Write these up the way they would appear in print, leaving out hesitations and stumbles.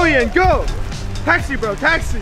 million, go! Taxi, bro, taxi!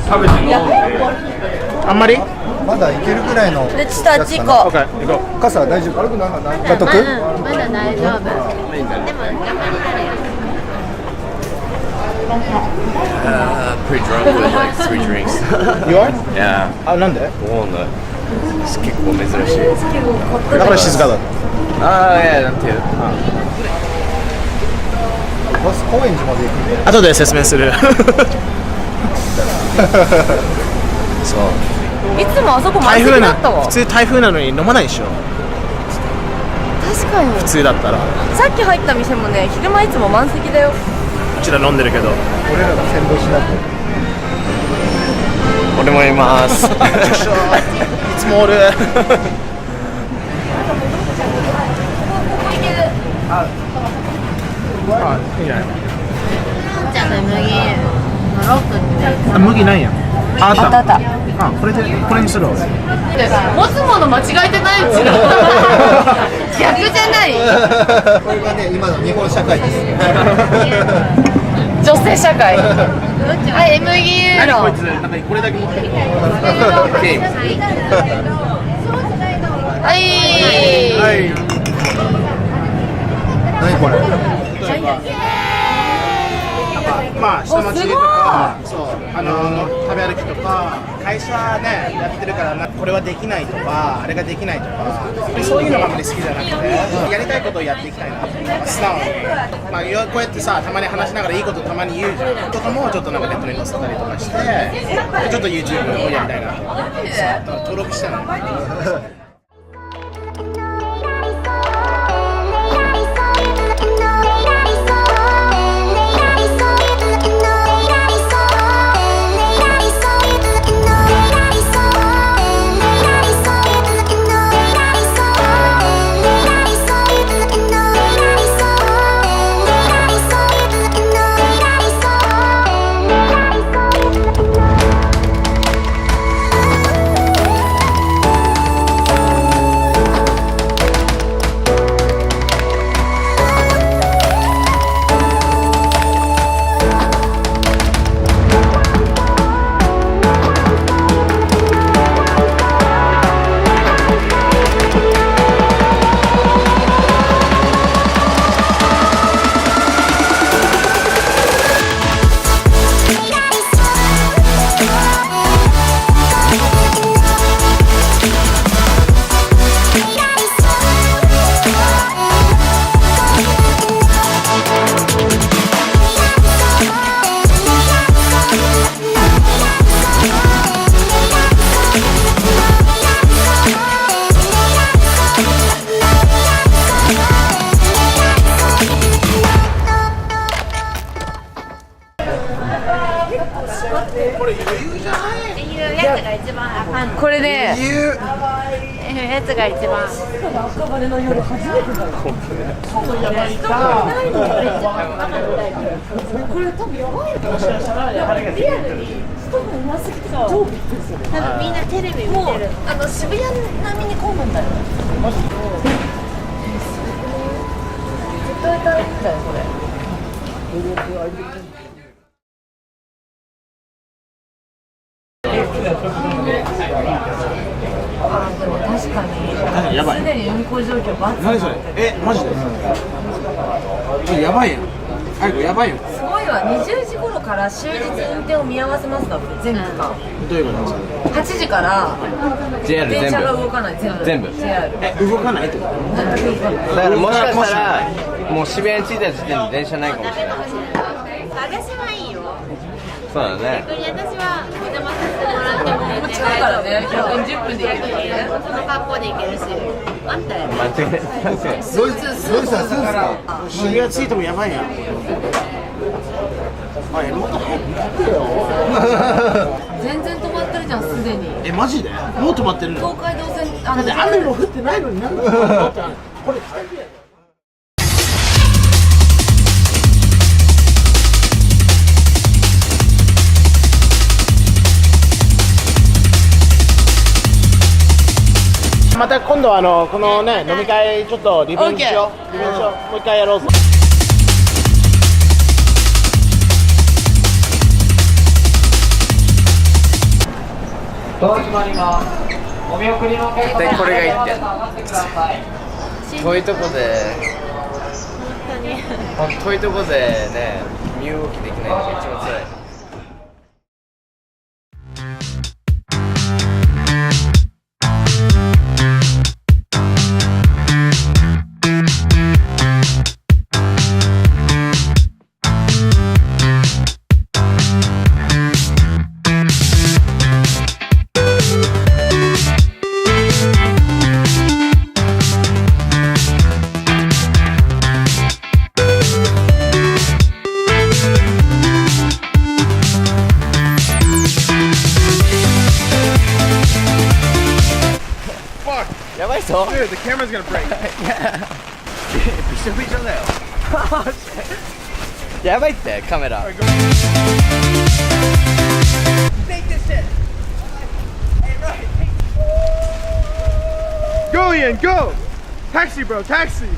食べて飲んであんまりまだいけるぐらいのでちょっとあっち行こう。傘大丈夫？買っとく？まだ大丈夫。でも頑張れよ。Pretty drunk with like 3 drinks. You are? Yeah. あ、なんで？結構珍しい。だから静かだ。ああ、いや、なんていう。バス高円寺まで行くんで。後で説明するそういつもあそこ満台風な席だったわ。普通台風なのに飲まないでしょ確かに普通だったらさっき入った店もね昼間いつも満席だよ。うちら飲んでるけど俺らが先導しなくて。俺もいます。いつもおるあ、いいじゃないじゃあね麦乗ろうとってあ、麦ないやんあったあったあ、これにするわ持つもの間違えてないうちの逆じゃないこれがね、今の日本社会です。女性社会はい、麦何こいつ、のなんかこれだけ持ってるはい何これ？まあ下町とかそう食べ歩きとか会社ねやってるからこれはできないとかあれができないとかそういうのがあんまり好きじゃなくてやりたいことをやっていきたいな素直にまあこうやってさたまに話しながらいいことたまに言うじゃんとかもちょっとなんかネットに載せたりとかしてちょっと YouTube をやりたいな登録したのこれねやつが一番赤羽の夜初めてだよこれ多分やばいのかしらリアルに人がいなすぎて超びっくりする多分みんなテレビ見てる渋谷並みに混むんだよ絶対大変だよこれやばい。すでに運行状況バツ。何それ？マジで？やばいやん。早くやばいよ。すごいわ。20時頃から終日運転を見合わせますだって全区間。どういうことですか？ 8時からJR 電車が動かない。全部 JR。動かないってこと？だからもしかしたらもう渋谷に着いた時点で電車ないかもしれない。私はいいよ。そうだね。逆に私はお邪魔させてもらっても全然近いからね。100分10分で行けるからね。その格好で行けるし。あんたやね。間違いない。スーツさんスーツか渋谷着いてもやばいやん。もっと早く行ってよ。全然止まってるじゃんすでに。マジで？もう止まってるの？東海道線だって雨も降ってないのになんでこれまた今度はこのね飲み会ちょっとリベンジしよう。リベンジしよう。もう一回やろうぜ。絶対これがいいって。遠いとこで遠いとこでね身動きできないのが一番辛い。やばいぞ。Dude, the camera's gonna break. びしょびしょだよ。やばいってカメラ。Go Ian, go! Taxi bro, taxi!